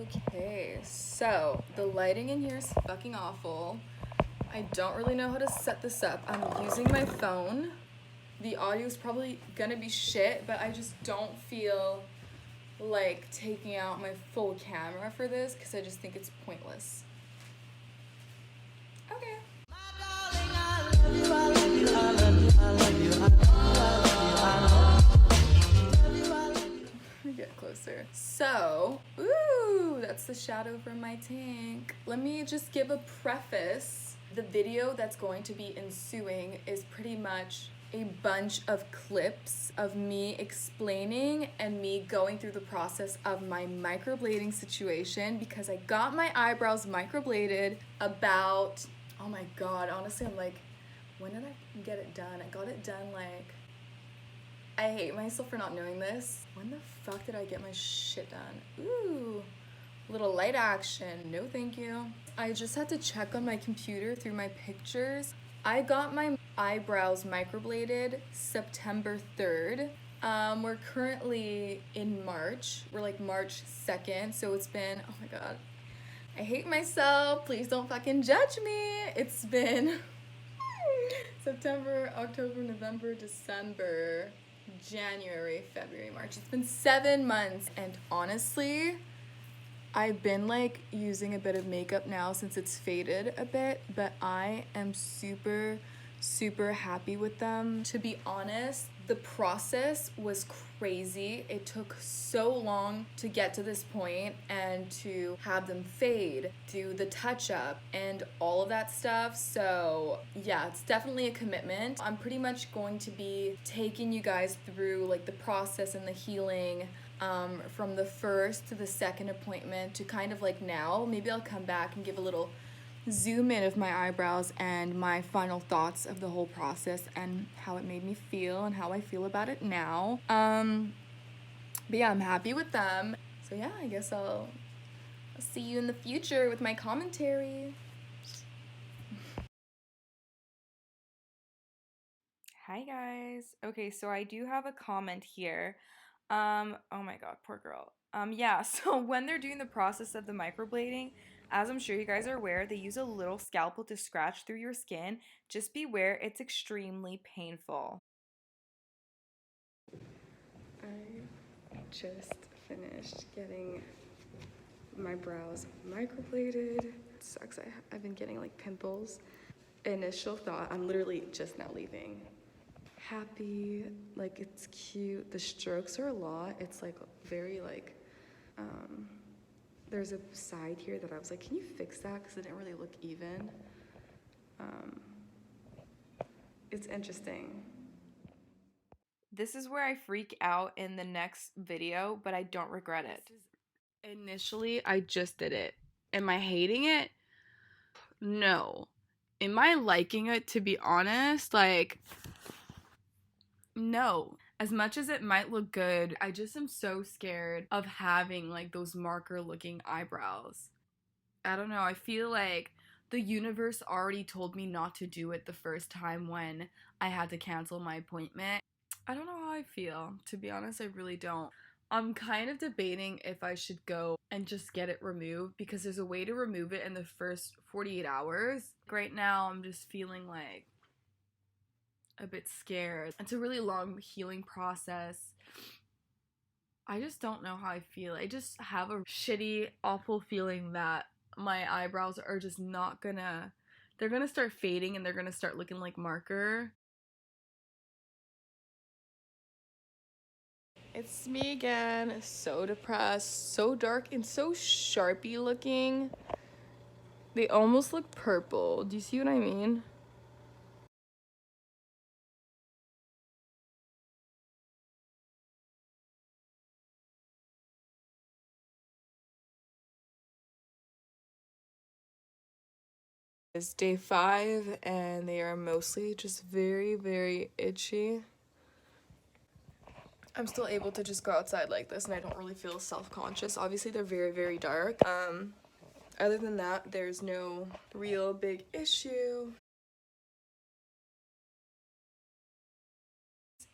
Okay, so the lighting in here is fucking awful. I don't really know how to set this up. I'm using my phone. The audio is probably gonna be shit, but I just don't feel like taking out my full camera for this because I just think it's pointless. Okay. Get closer. So, ooh, that's the shadow from my tank. Let me just give a preface. The video that's going to be ensuing is pretty much a bunch of clips of me explaining and me going through the process of my microblading situation because I got my eyebrows microbladed about, oh my god, honestly, I'm like, when did I get it done? I got it done like, I hate myself for not knowing this. When the fuck did I get my shit done? Ooh, little light action. No thank you. I just had to check on my computer through my pictures. I got my eyebrows microbladed September 3rd. We're currently in March. We're like March 2nd, so it's been, oh my god. I hate myself. Please don't fucking judge me. It's been September, October, November, December, January, February, March. It's been 7 months, and honestly, I've been like using a bit of makeup now since it's faded a bit, but I am super happy with them. To be honest, the process was crazy. It took so long to get to this point and to have them fade, do the touch up and all of that stuff. So yeah, it's definitely a commitment. I'm pretty much going to be taking you guys through like the process and the healing from the first to the second appointment to kind of like now. Maybe I'll come back and give a little zoom in of my eyebrows and my final thoughts of the whole process and how it made me feel and how I feel about it now. But yeah, I'm happy with them. So yeah, I guess I'll see you in the future with my commentary. Hi guys. Okay, so I do have a comment here. Oh my god, poor girl. Yeah, so when they're doing the process of the microblading, as I'm sure you guys are aware, they use a little scalpel to scratch through your skin. Just beware, it's extremely painful. I just finished getting my brows microbladed. It sucks, I've been getting like pimples. Initial thought, I'm literally just now leaving. Happy, like it's cute. The strokes are a lot. It's like very like, there's a side here that I was like, can you fix that? Because it didn't really look even. It's interesting. This is where I freak out in the next video, but I don't regret it. Initially, I just did it. Am I hating it? No. Am I liking it, to be honest? Like, no. As much as it might look good, I just am so scared of having like those marker looking eyebrows. I don't know, I feel like the universe already told me not to do it the first time when I had to cancel my appointment. I don't know how I feel, to be honest, I really don't. I'm kind of debating if I should go and just get it removed because there's a way to remove it in the first 48 hours. Right now, I'm just feeling like a bit scared. It's a really long healing process. I just don't know how I feel. I just have a shitty, awful feeling that my eyebrows are just not gonna, they're gonna start fading and they're gonna start looking like marker. It's me again, so depressed, so dark and so Sharpie looking. They almost look purple. Do you see what I mean? It's day 5 and they are mostly just very itchy. I'm still able to just go outside like this and I don't really feel self-conscious. Obviously they're very dark. Other than that, there's no real big issue.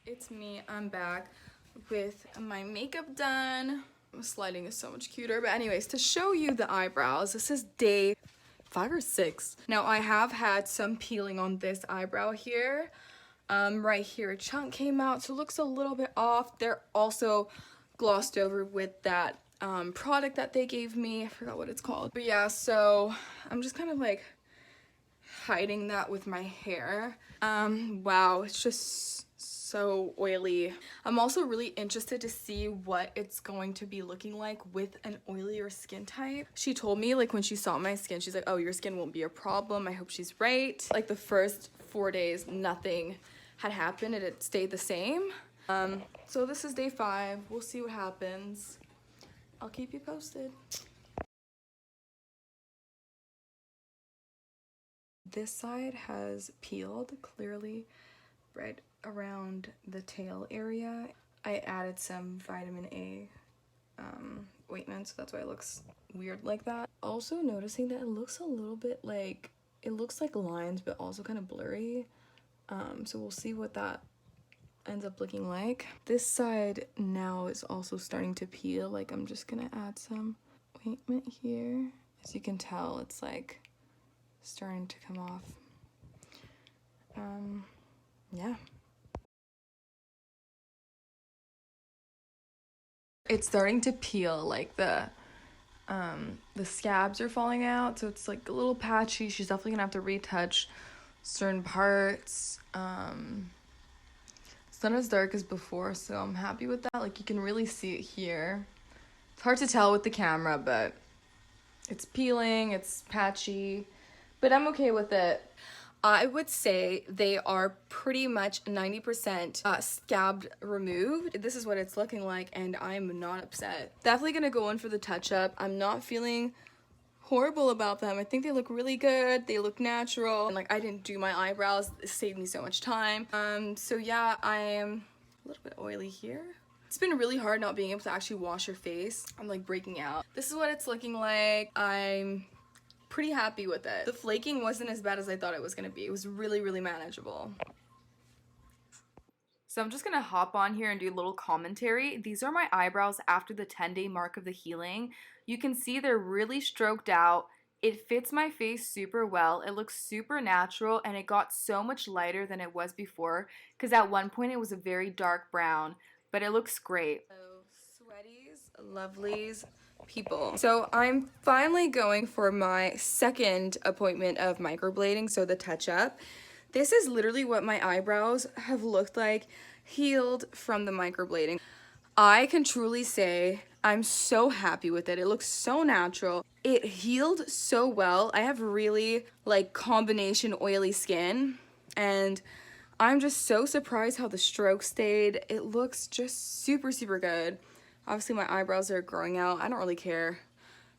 It's me, I'm back with my makeup done, Sliding is so much cuter. But anyways, to show you the eyebrows, this is day 5 or 6. Now I have had some peeling on this eyebrow here. Right here a chunk came out, so it looks a little bit off. They're also glossed over with that product that they gave me. I forgot what it's called. But yeah, so I'm just kind of like hiding that with my hair. Wow, it's just so oily. I'm also really interested to see what it's going to be looking like with an oilier skin type. She told me, like, when she saw my skin, she's like, oh, your skin won't be a problem. I hope she's right. Like the first 4 days, nothing had happened and it stayed the same. So this is day 5. We'll see what happens. I'll keep you posted. This side has peeled clearly right around the tail area. I added some vitamin A ointment, so that's why it looks weird like that. Also noticing that it looks a little bit like, it looks like lines but also kind of blurry. So we'll see what that ends up looking like. This side now is also starting to peel. Like, I'm just gonna add some ointment here. As you can tell, it's like starting to come off. Yeah. It's starting to peel, like the scabs are falling out, so it's like a little patchy. She's definitely gonna have to retouch certain parts. It's not as dark as before, so I'm happy with that. Like, you can really see it here. It's hard to tell with the camera, but it's peeling, it's patchy, but I'm okay with it. I would say they are pretty much 90% scabbed removed. This is what it's looking like, and I'm not upset. Definitely gonna go in for the touch-up. I'm not feeling horrible about them. I think they look really good. They look natural. And like, I didn't do my eyebrows. It saved me so much time. So yeah, I am a little bit oily here. It's been really hard not being able to actually wash your face. I'm like breaking out. This is what it's looking like. I'm pretty happy with it. The flaking wasn't as bad as I thought it was gonna be. It was really, really manageable. So I'm just gonna hop on here and do a little commentary. These are my eyebrows after the 10-day mark of the healing. You can see they're really stroked out. It fits my face super well. It looks super natural, and it got so much lighter than it was before, because at one point it was a very dark brown, but it looks great. So sweaties, lovelies, people. So I'm finally going for my second appointment of microblading, so the touch-up. This is literally what my eyebrows have looked like healed from the microblading. I can truly say I'm so happy with it. It looks so natural. It healed so well. I have really like combination oily skin, and I'm just so surprised how the stroke stayed. It looks just super, super good. Obviously my eyebrows are growing out. I don't really care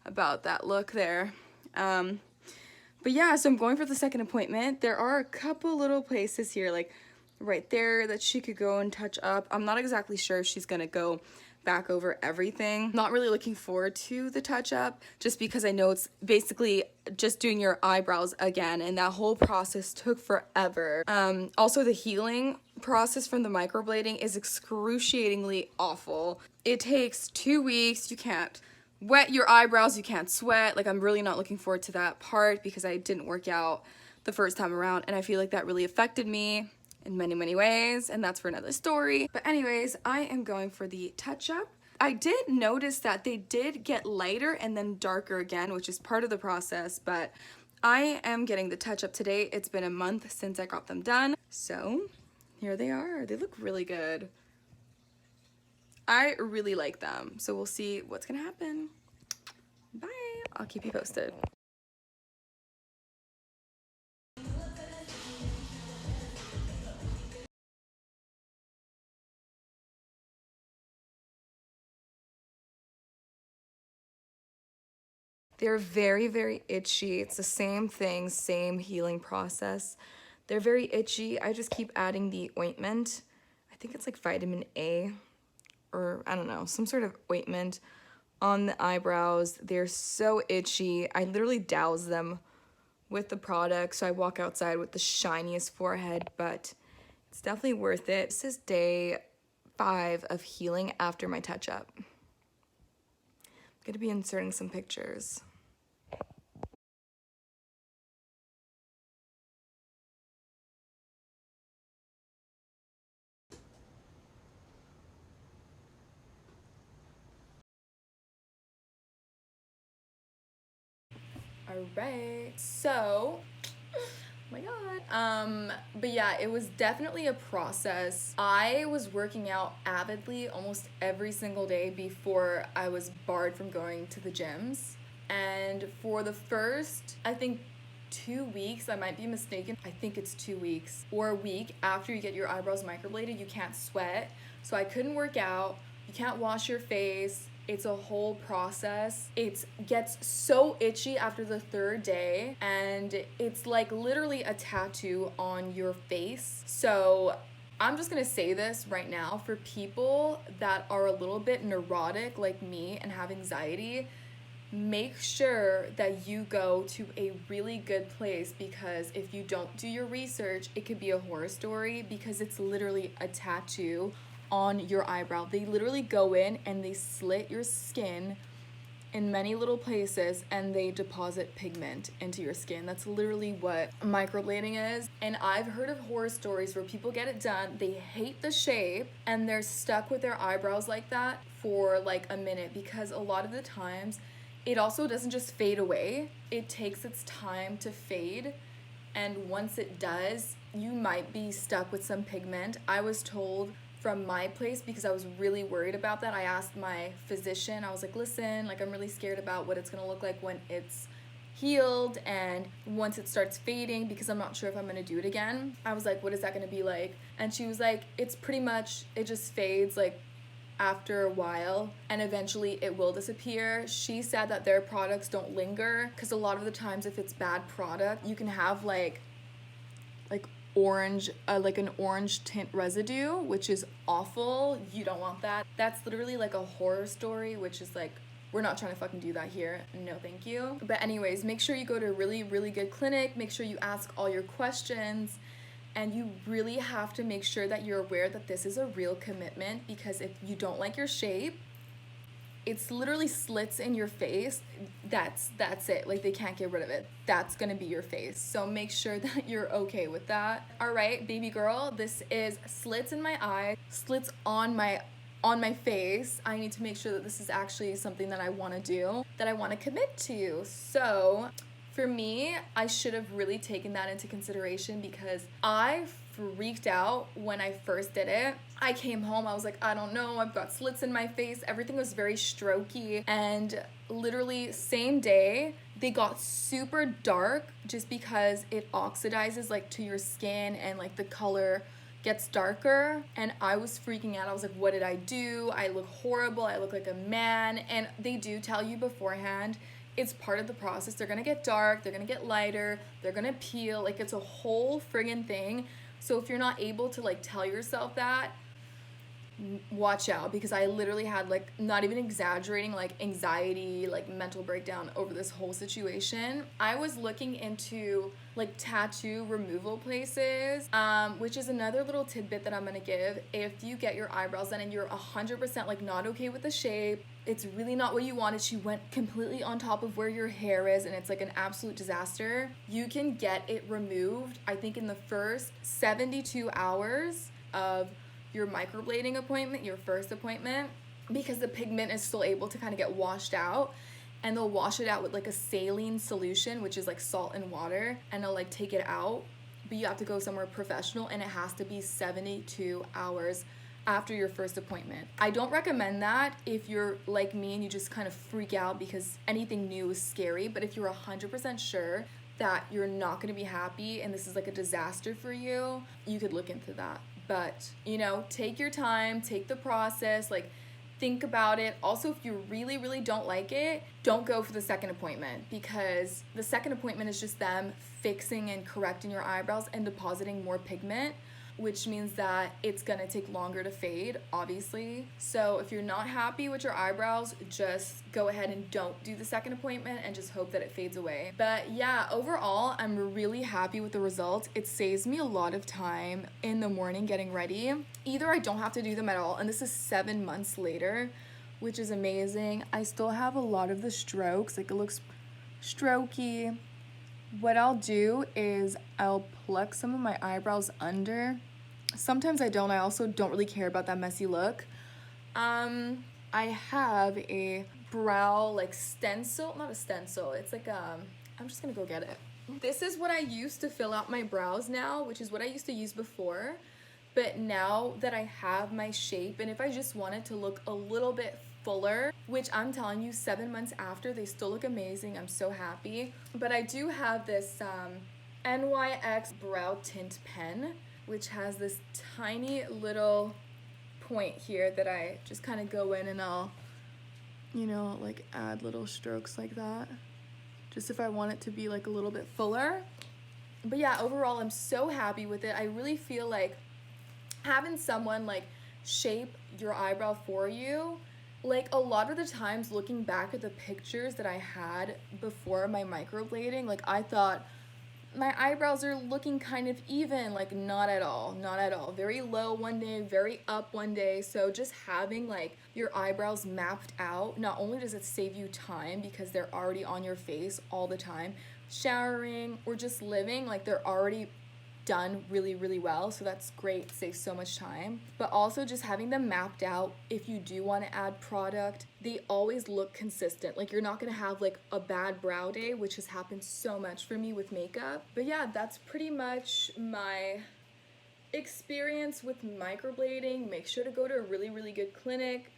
about that look there. But yeah, so I'm going for the second appointment. There are a couple little places here, like right there, that she could go and touch up. I'm not exactly sure if she's gonna go back over everything. Not really looking forward to the touch up, just because I know it's basically just doing your eyebrows again, and that whole process took forever. Also, the healing process from the microblading is excruciatingly awful. It takes 2 weeks. You can't wet your eyebrows, you can't sweat. Like, I'm really not looking forward to that part because I didn't work out the first time around, and I feel like that really affected me in many, many ways, and that's for another story. But anyways, I am going for the touch-up. I did notice that they did get lighter and then darker again, which is part of the process, but I am getting the touch-up today. It's been a month since I got them done, so here they are. They look really good. I really like them, so we'll see what's gonna happen. Bye. I'll keep you posted. They're very, very itchy. It's the same thing, same healing process. They're very itchy. I just keep adding the ointment. I think it's like vitamin A, or I don't know, some sort of ointment on the eyebrows. They're so itchy. I literally douse them with the product, so I walk outside with the shiniest forehead, but it's definitely worth it. This is day 5 of healing after my touch-up. Gonna be inserting some pictures. All right, so, oh my god. But yeah, it was definitely a process. I was working out avidly almost every single day before I was barred from going to the gyms. And for the first, I think 2 weeks, I might be mistaken, I think it's 2 weeks or a week after you get your eyebrows microbladed, you can't sweat. So I couldn't work out, you can't wash your face. It's a whole process. It gets so itchy after the third day, and it's like literally a tattoo on your face. So I'm just gonna say this right now for people that are a little bit neurotic like me and have anxiety. Make sure that you go to a really good place, because if you don't do your research, it could be a horror story, because it's literally a tattoo on your eyebrow. They literally go in and they slit your skin in many little places and they deposit pigment into your skin. That's literally what microblading is. And I've heard of horror stories where people get it done, they hate the shape, and they're stuck with their eyebrows like that for like a minute, because a lot of the times it also doesn't just fade away. It takes its time to fade. And once it does, you might be stuck with some pigment. I was told from my place, because I was really worried about that, I asked my physician, I was like, listen, like I'm really scared about what it's gonna look like when it's healed and once it starts fading, because I'm not sure if I'm gonna do it again. I was like, what is that gonna be like? And she was like, it's pretty much, it just fades like after a while and eventually it will disappear. She said that their products don't linger, because a lot of the times if it's bad product, you can have like orange, like an orange tint residue, which is awful. You don't want that. That's literally like a horror story, which is like, we're not trying to fucking do that here. No, thank you. But anyways, make sure you go to a really, really good clinic. Make sure you ask all your questions. And you really have to make sure that you're aware that this is a real commitment, because if you don't like your shape, it's literally slits in your face. That's it. Like they can't get rid of it. That's gonna be your face. So make sure that you're okay with that. All right, baby girl, this is slits in my eye, slits on my face. I need to make sure that this is actually something that I want to do, that I want to commit to. So for me, I should have really taken that into consideration, because I freaked out when I first did it. I came home, I was like, I don't know, I've got slits in my face. Everything was very strokey, and literally same day, they got super dark just because it oxidizes like to your skin and like the color gets darker. And I was freaking out. I was like, what did I do? I look horrible. I look like a man. And they do tell you beforehand, it's part of the process. They're gonna get dark, they're gonna get lighter, they're gonna peel, like it's a whole friggin' thing. So if you're not able to like tell yourself that, watch out, because I literally had like, not even exaggerating, like anxiety, like mental breakdown over this whole situation. I was looking into like tattoo removal places, which is another little tidbit that I'm gonna give. If you get your eyebrows done and you're 100% like not okay with the shape, it's really not what you wanted, she went completely on top of where your hair is and it's like an absolute disaster, you can get it removed, I think in the first 72 hours of your microblading appointment, your first appointment, because the pigment is still able to kind of get washed out, and they'll wash it out with like a saline solution, which is like salt and water, and they'll like take it out, but you have to go somewhere professional, and it has to be 72 hours after your first appointment. I don't recommend that if you're like me and you just kind of freak out because anything new is scary, but if you're 100% sure that you're not going to be happy and this is like a disaster for you, you could look into that. But, you know, take your time, take the process, like think about it. Also, if you really, really don't like it, don't go for the second appointment, because the second appointment is just them fixing and correcting your eyebrows and depositing more pigment, which means that it's gonna take longer to fade, obviously. So if you're not happy with your eyebrows, just go ahead and don't do the second appointment and just hope that it fades away. But yeah, overall, I'm really happy with the results. It saves me a lot of time in the morning getting ready. Either I don't have to do them at all, and this is 7 months later, which is amazing. I still have a lot of the strokes, like it looks strokey. What I'll do is I'll pluck some of my eyebrows under. Sometimes I don't. I also don't really care about that messy look. I have a brow like stencil, not a stencil, it's like I'm just gonna go get it. This is what I use to fill out my brows now, which is what I used to use before. But now that I have my shape, and if I just wanted to look a little bit fuller, which I'm telling you, 7 months after, they still look amazing. I'm so happy. But I do have this NYX brow tint pen, which has this tiny little point here that I just kind of go in and I'll, you know, like add little strokes like that, just if I want it to be like a little bit fuller. But yeah, overall I'm so happy with it. I really feel like having someone like shape your eyebrow for you, like a lot of the times looking back at the pictures that I had before my microblading, like I thought my eyebrows are looking kind of even, like not at all, not at all. Very low one day, very up one day. So just having like your eyebrows mapped out, not only does it save you time because they're already on your face all the time, showering or just living, like they're already done really, really well. So that's great, saves so much time. But also just having them mapped out, if you do want to add product, they always look consistent. Like you're not gonna have like a bad brow day, which has happened so much for me with makeup. But yeah, that's pretty much my experience with microblading. Make sure to go to a really, really good clinic.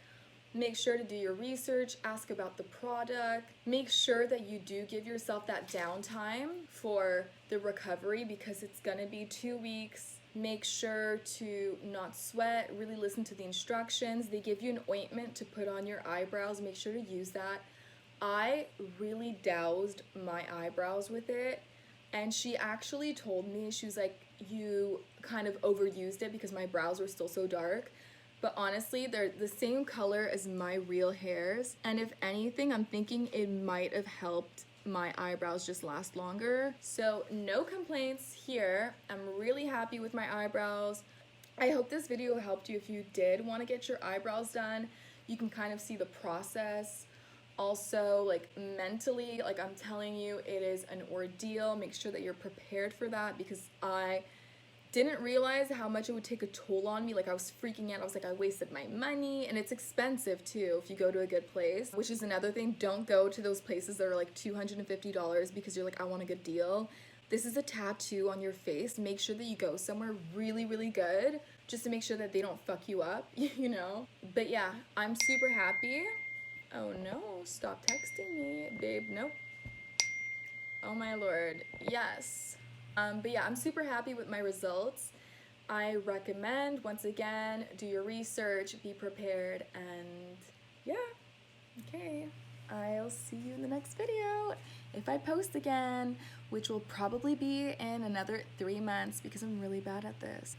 Make sure to do your research, ask about the product. Make sure that you do give yourself that downtime for the recovery because it's gonna be 2 weeks. Make sure to not sweat, really listen to the instructions. They give you an ointment to put on your eyebrows. Make sure to use that. I really doused my eyebrows with it, and she actually told me, she was like, you kind of overused it because my brows were still so dark. But honestly, they're the same color as my real hairs. And if anything, I'm thinking it might have helped my eyebrows just last longer. So no complaints here. I'm really happy with my eyebrows. I hope this video helped you if you did want to get your eyebrows done. You can kind of see the process. Also, like mentally, like I'm telling you, it is an ordeal. Make sure that you're prepared for that because I didn't realize how much it would take a toll on me. Like I was freaking out. I was like, I wasted my money, and it's expensive too if you go to a good place, which is another thing. Don't go to those places that are like $250 because you're like, I want a good deal. This is a tattoo on your face. Make sure that you go somewhere really, really good just to make sure that they don't fuck you up, you know? But yeah, I'm super happy. Oh no, stop texting me, babe. Nope. Oh my lord, yes. But yeah, I'm super happy with my results. I recommend, once again, do your research, be prepared, and yeah, okay. I'll see you in the next video, if I post again, which will probably be in another 3 months because I'm really bad at this.